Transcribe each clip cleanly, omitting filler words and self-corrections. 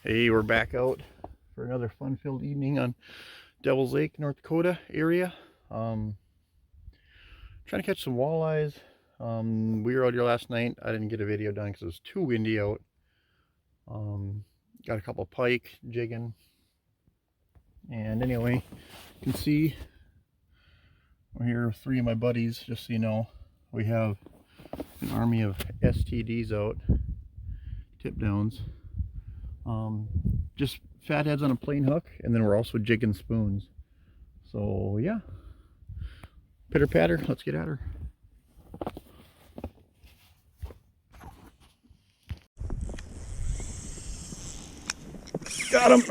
Hey, we're back out for another fun-filled evening on Devil's Lake, North Dakota area. Trying to catch some walleyes. We were out here last night. I didn't get a video done because it was too windy out. Got a couple pike jigging. And anyway, you can see we're here with 3 of my buddies, just so you know. We have an army of STDs out, tip downs. Just fatheads on a plain hook, and then we're also jigging spoons. So yeah, pitter patter, let's get at her. Got him.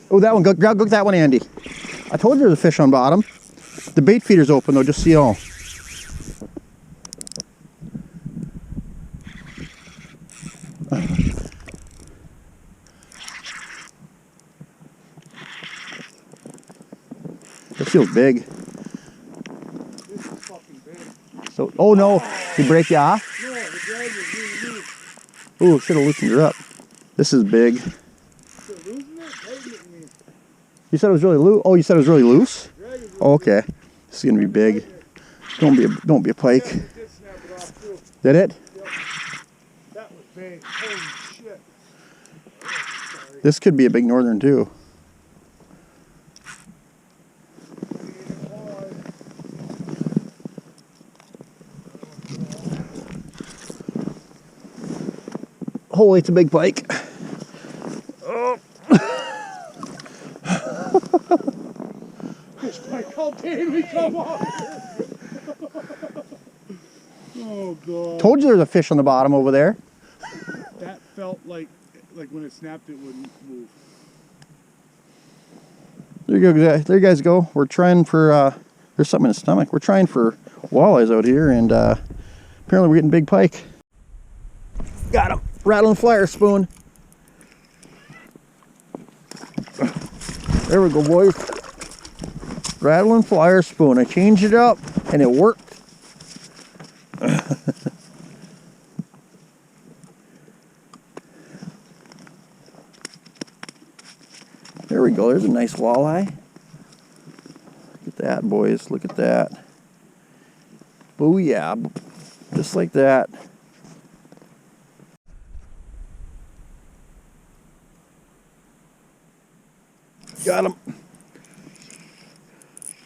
Oh, that one, go that one, Andy. I told you there's a fish on bottom. The bait feeder's open though, just so you know. This feels big. This is fucking big. So, oh no, did you break you off? No, the drag is really loose. Ooh, should have loosened her up. This is big. So losing it? Tighten it, you mean? You said it was really loose? Oh, you said it was really loose? Really oh, okay. This is gonna be big. Don't be a pike. Yeah, it did snap it off too. Did it? Yep. That was big. Holy shit. Sorry. This could be a big northern too. Holy, it's a big pike. Oh. This pike, how dare we come on? Oh god. Told you there's a fish on the bottom over there. That felt like when it snapped it wouldn't move. There you go, there you guys go. We're trying for, there's something in the stomach. We're trying for walleyes out here, and apparently we're getting big pike. Got him. Rattling flyer spoon. There we go, boys. Rattling flyer spoon. I changed it up and it worked. There we go. There's a nice walleye. Look at that, boys. Look at that. Booyah. Just like that. Got him.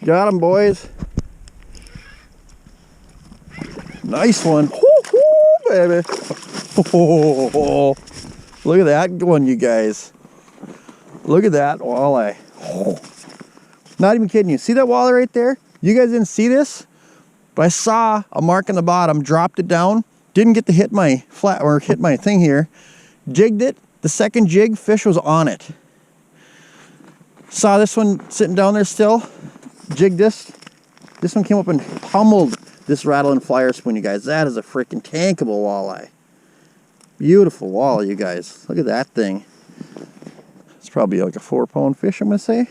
Got him, boys. Nice one. Woo-hoo, baby. Oh, look at that one, you guys. Look at that walleye. Oh. Not even kidding you. See that walleye right there? You guys didn't see this? But I saw a mark on the bottom, dropped it down, didn't get to hit my flat or hit my thing here. Jigged it. The second jig, fish was on it. Saw this one sitting down there still, jigged this. This one came up and pummeled this rattling flyer spoon, you guys. That is a freaking tankable walleye. Beautiful walleye, you guys. Look at that thing. It's probably like a 4-pound fish, I'm gonna say.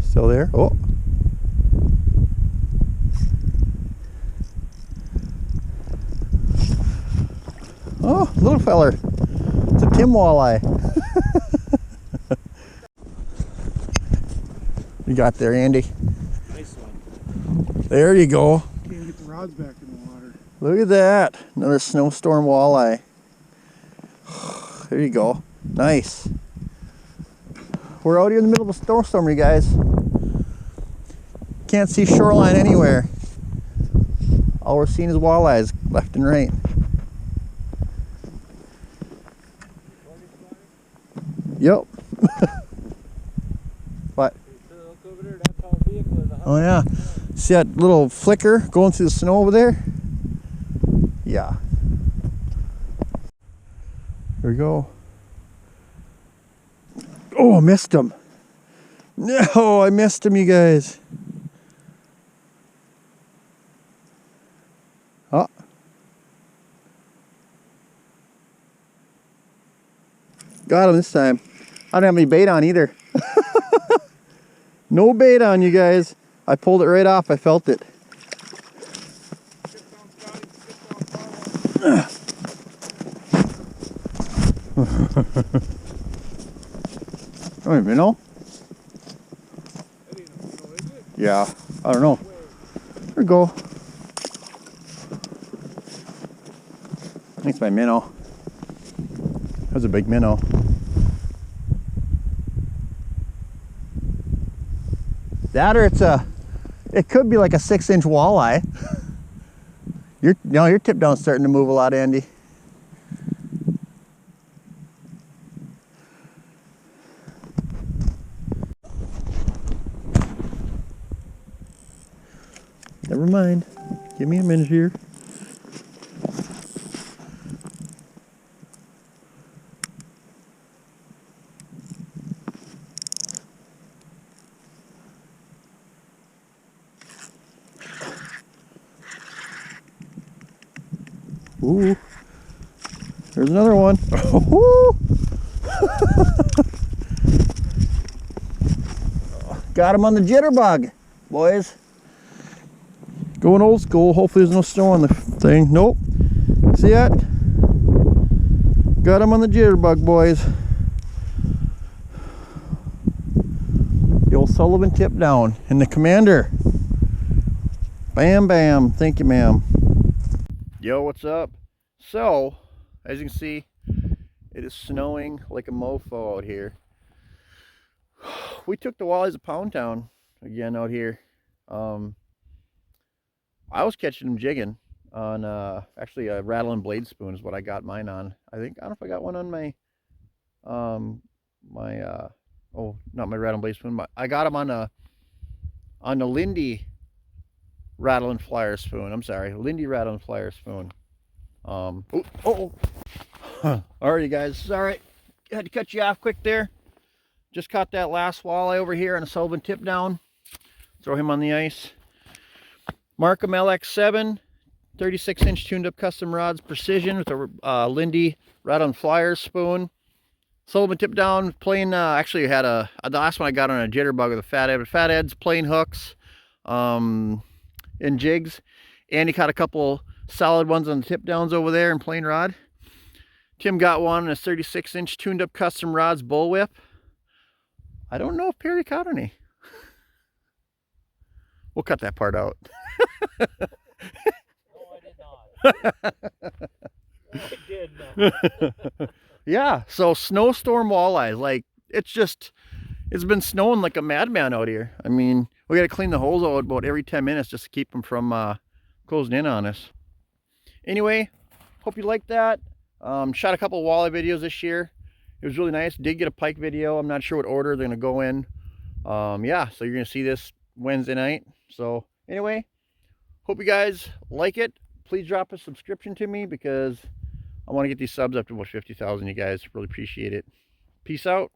Still there? Oh. Oh, little feller. It's a Tim walleye. You got there, Andy. Nice one. There you go. Can't even get the rods back in the water. Look at that. Another snowstorm walleye. There you go. Nice. We're out here in the middle of a snowstorm, you guys. Can't see shoreline anywhere. All we're seeing is walleyes left and right. Yep. What? Oh yeah. See that little flicker going through the snow over there? Yeah. There we go. Oh, I missed him. No, I missed him, you guys. Oh. Got him this time. I don't have any bait on either. No bait on, you guys. I pulled it right off. I felt it. Oh, a minnow? Yeah, I don't know. There we go. I think it's my minnow. That was a big minnow. That or it could be like a 6-inch walleye. Your tip down's starting to move a lot, Andy. Never mind. Give me a minute here. Ooh, there's another one. Got him on the jitterbug, boys. Going old school. Hopefully there's no snow on the thing. Nope. See that? Got him on the jitterbug, boys. The old Sullivan tip down. And the commander. Bam, bam. Thank you, ma'am. Yo, what's up? So, as you can see, it is snowing like a mofo out here. We took the walleyes to Pound Town again out here. I was catching them jigging on actually a rattle and blade spoon is what I got mine on. I don't know if I got one on my oh, not my rattle and blade spoon, but I got them on the Lindy rattle and flyer spoon. I'm sorry, Lindy rattle and flyer spoon. Alright, guys, sorry, had to cut you off quick there. Just caught that last walleye over here on a Sullivan tip down. Throw him on the ice. Markham LX7, 36-inch tuned up custom rods, precision with a Lindy rattle and flyer spoon. Sullivan tip down, plain, actually had the last one I got on a jitterbug with a fat heads, plain hooks, and jigs. And he caught a couple solid ones on the tip downs over there in plain rod. Tim got one on a 36-inch tuned up custom rods bullwhip. I don't know if Perry caught any. We'll cut that part out. No, I did not. I did not. Yeah, so snowstorm walleyes, like it's been snowing like a madman out here. I mean, we got to clean the holes out about every 10 minutes just to keep them from closing in on us. Anyway, hope you liked that. Shot a couple of walleye videos this year. It was really nice. Did get a pike video. I'm not sure what order they're gonna go in. Yeah, so you're gonna see this Wednesday night. So anyway, hope you guys like it. Please drop a subscription to me because I want to get these subs up to about 50,000. You guys really appreciate it. Peace out.